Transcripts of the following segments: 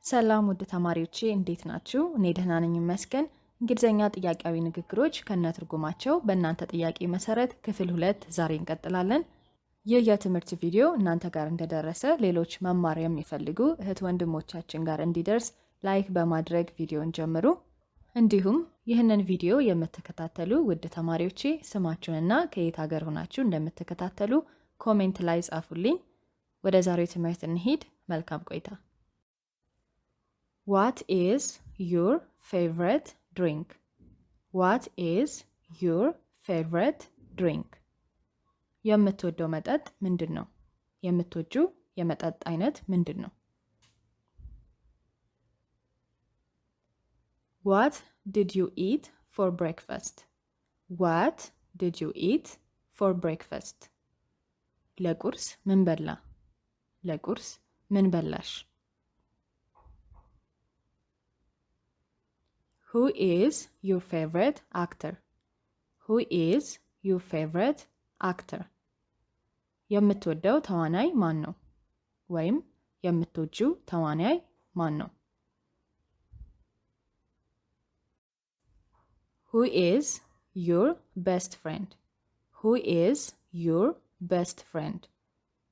ሰላም ውድ ተማሪዎቼ እንዴት ናችሁ? እኔ ደህና ነኝ ይመስገን። እንግሊዘኛ ጥያቄያዊ ንግግሮች ከነትርጉማቸው በእናንተ ጥያቄ መሰረት ክፍል 2 ዛሬ እንቀጥላለን። ይህ የትምህርት ቪዲዮ እናንተ ጋር እንደደረሰ ሌሎች መማር የሚፈልጉ እህት ወንድሞቻችን ጋር እንዲደርስ ላይክ በማድረግ ቪዲዮን ጀምሩ። እንዲሁም ይህንን ቪዲዮ የምትከታተሉ ውድ ተማሪዎቼ ስማችሁንና ከየት ሀገር ሆናችሁ እንደምትከታተሉ ኮሜንት ላይ ጻፉልኝ። ወደ ዛሬው ትምህርት እንሂድ። መልካም ቆይታ። What is your favorite drink? What is your favorite drink? የምትወደው መጠጥ ምንድን ነው? የምትወጂው የመጠጥ አይነት ምንድን ነው? What did you eat for breakfast? What did you eat for breakfast? ለቁርስ ምን በላ? ለቁርስ ምን በላሽ? Who is your favorite actor? Who is your favorite actor? የምትወደው ተዋናይ ማን ነው? ወይም የምትወጂው ተዋናይ ማን ነው? Who is your best friend? Who is your best friend?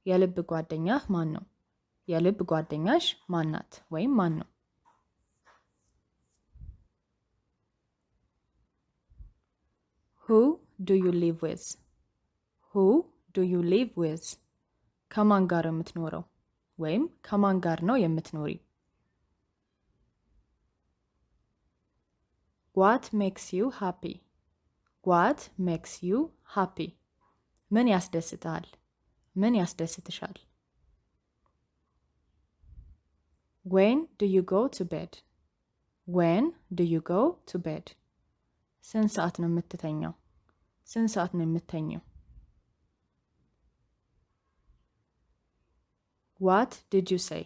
የልብ ጓደኛህ ማን ነው? የልብ ጓደኛሽ ማን ናት? ወይም ማን ነው? Who do you live with? Who do you live with? ከማን ጋር የምትኖረው ወይም ከማን ጋር ነው የምትኖሪ? What makes you happy? What makes you happy? ምን ያስደስታል? ምን ያስደስትሻል? When do you go to bed? When do you go to bed? ስንት ሰዓት ነው የምትተኛው? ስንት ሰዓት ነው የምትተኛው? What did you say?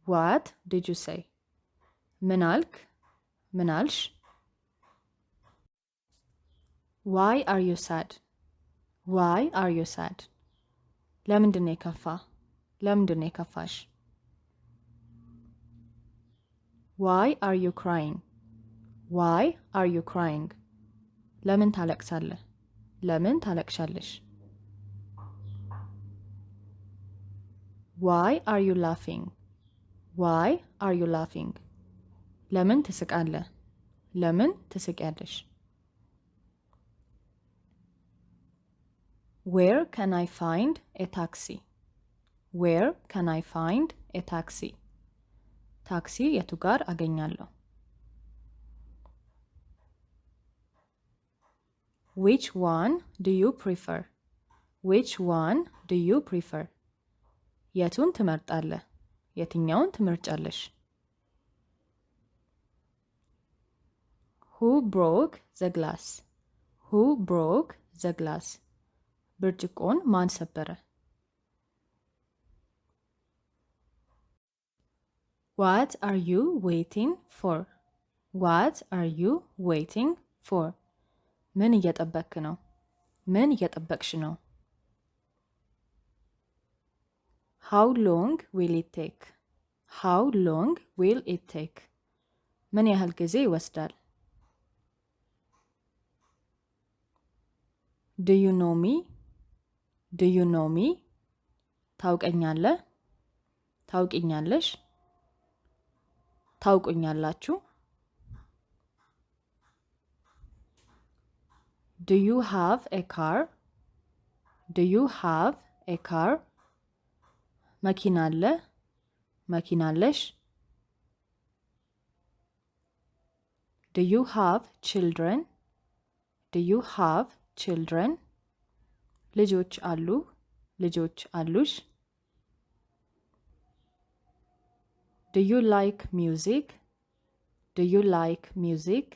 What did you say? ምን አልክ? ምን አልሽ? Why are you sad? Why are you sad? ለምንድን ነው የከፋ? ለምንድን ነው የከፋሽ? Why are you crying? Why are you crying? ለምን ታለቅሳለህ? ለምን ታለቅሻለሽ? Why are you laughing? Why are you laughing? ለምን ትስቃለህ? ለምን ትስቂያለሽ? Where can I find a taxi? Where can I find a taxi? ታክሲ የቱ ጋር አገኛለሁ? Which one do you prefer? Which one do you prefer? የቱን ትመርጣለህ? የትኛውን ትመርጫለሽ? Who broke the glass? Who broke the glass? ብርጭቆን ማን ሰበረ? What are you waiting for? What are you waiting for? ምን እየጠበቅክ ነው? ምን እየጠበቅሽ ነው? How long will it take? How long will it take? ምን ያህል ጊዜ ይወስዳል? Do you know me? Do you know me? ታውቀኛለህ? ታውቂኛለሽ? ታውቁኛላችሁ? Do you have a car? Do you have a car? መኪና አለ? መኪና አለሽ? Do you have children? Do you have children? ልጆች አሉ? ልጆች አሉሽ? Do you like music? Do you like music?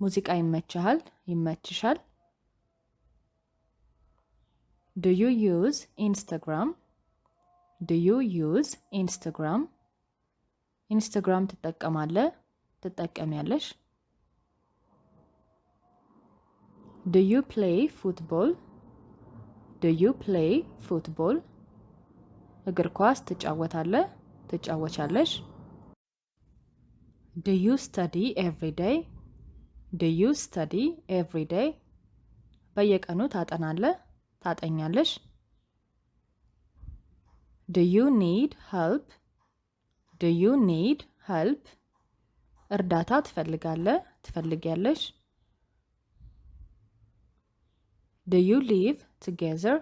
ሙዚቃ ይመችሃል? ይመችሻል? Do you use Instagram? Do you use Instagram? ኢንስታግራም ትጠቀማለህ? ትጠቀሚያለሽ? Do you play football? Do you play football? እግር ኳስ ትጫወታለህ? ትጫወቻለሽ? Do you study every day? Do you study every day? በየቀኑ ታጠናለህ? ታጠኛለሽ? Do you need help? Do you need help? እርዳታ ትፈልጋለህ? ትፈልጊያለሽ? Do you live together?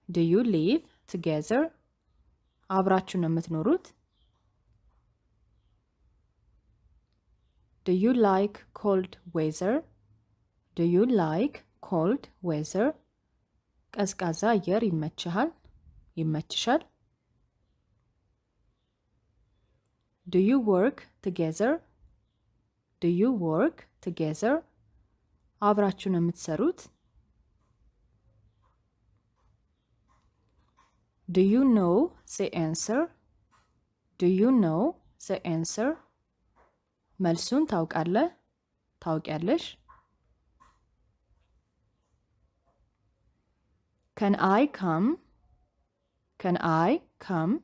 Do you live together? አብራችሁ ነው የምትኖሩት? Do you like cold weather? Do you like cold weather? ቀዝቃዛ አየር ይመችሃል? ይመችሻል? Do you work together? Do you work together? አብራችሁ ነው የምትሰሩት? Do you know the answer? Do you know the answer? መልሱን ታውቃለህ? ታውቂያለሽ? Can I come? Can I come?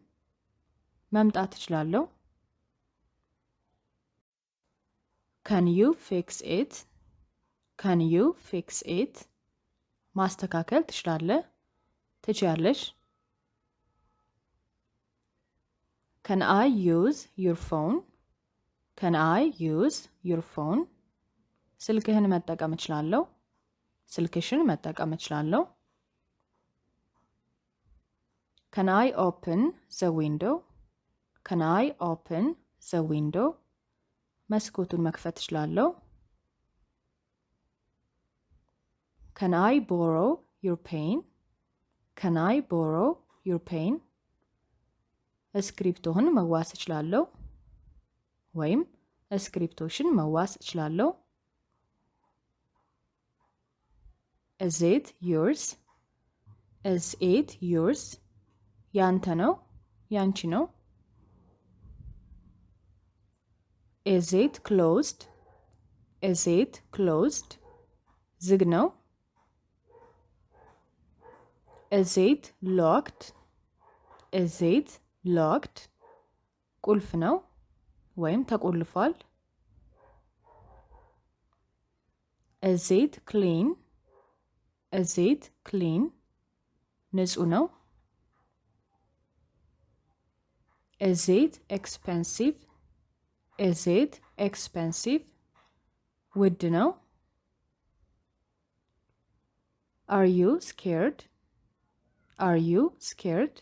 መምጣት እችላለሁ? Can you fix it? Can you fix it? ማስተካከል ትችላለህ? ትችያለሽ? Can I use your phone? Can I use your phone? ስልክህን መጠቀም እችላለሁ? ስልክሽን መጠቀም እችላለሁ? Can I open the window? Can I open the window? መስኮቱን መክፈት እችላለሁ? Can I borrow your pen? Can I borrow your pen? እስክሪፕቶህን መዋስ እችላለሁ? ወይም እስክሪፕቶሽን መዋስ እችላለሁ? Is it yours? Is it yours? ያንተ ነው? ያንቺ ነው? Is it closed? Is it closed? ዝግ ነው? Is it locked? Is it locked? ቁልፍ ነው ወይም ተቆልፏል? Is it clean? Is it clean? ንጹህ ነው? Is it expensive? Is it expensive? ውድ ነው? Are you scared? Are you scared?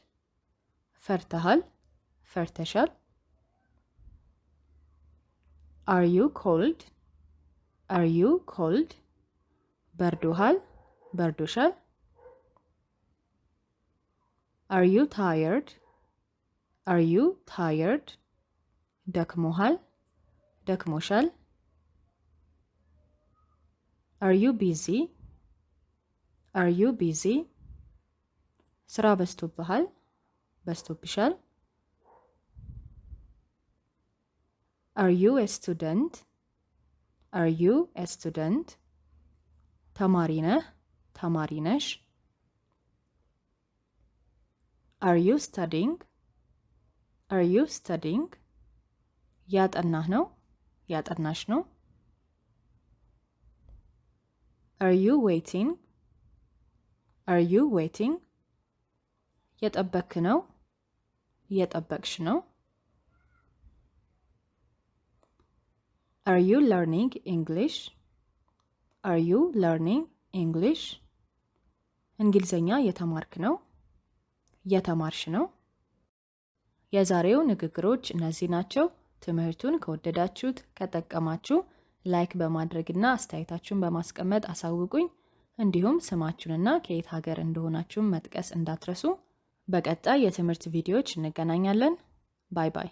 ፈርተሃል? ፈርተሻል? Are you cold? Are you cold? በርዶሃል? በርዶሻል? Are you tired? Are you tired? ደክሞሃል? ደክሞሻል? Are you busy? Are you busy? ስራ በዝቶብሃል? በዝቶብሻል? Are you a student? Are you a student? ተማሪ ነህ? ተማሪ ነሽ? Are you studying? Are you studying? ያጠናህ ነው? ያጠናሽ ነው? Are you waiting? Are you waiting? የጠበክ ነው? የጠበቅሽ ነው? Are you learning English? Are you learning English? እንግሊዘኛ የተማርክ ነው? የተማርሽ ነው? የዛሬው ንግግሮች እነዚህ ናቸው። ትምህርቱን ከወደዳችሁት ከጠቀማችሁ ላይክ በማድረግና አስተያየታችሁን በማስቀመጥ አሳውቁኝ። እንዲሁም ስማችሁንና ከየት ሀገር እንደሆናችሁ መጥቀስ እንዳትረሱ። በቀጣይ የትምህርት ቪዲዮዎች እንገናኛለን። ባይ ባይ።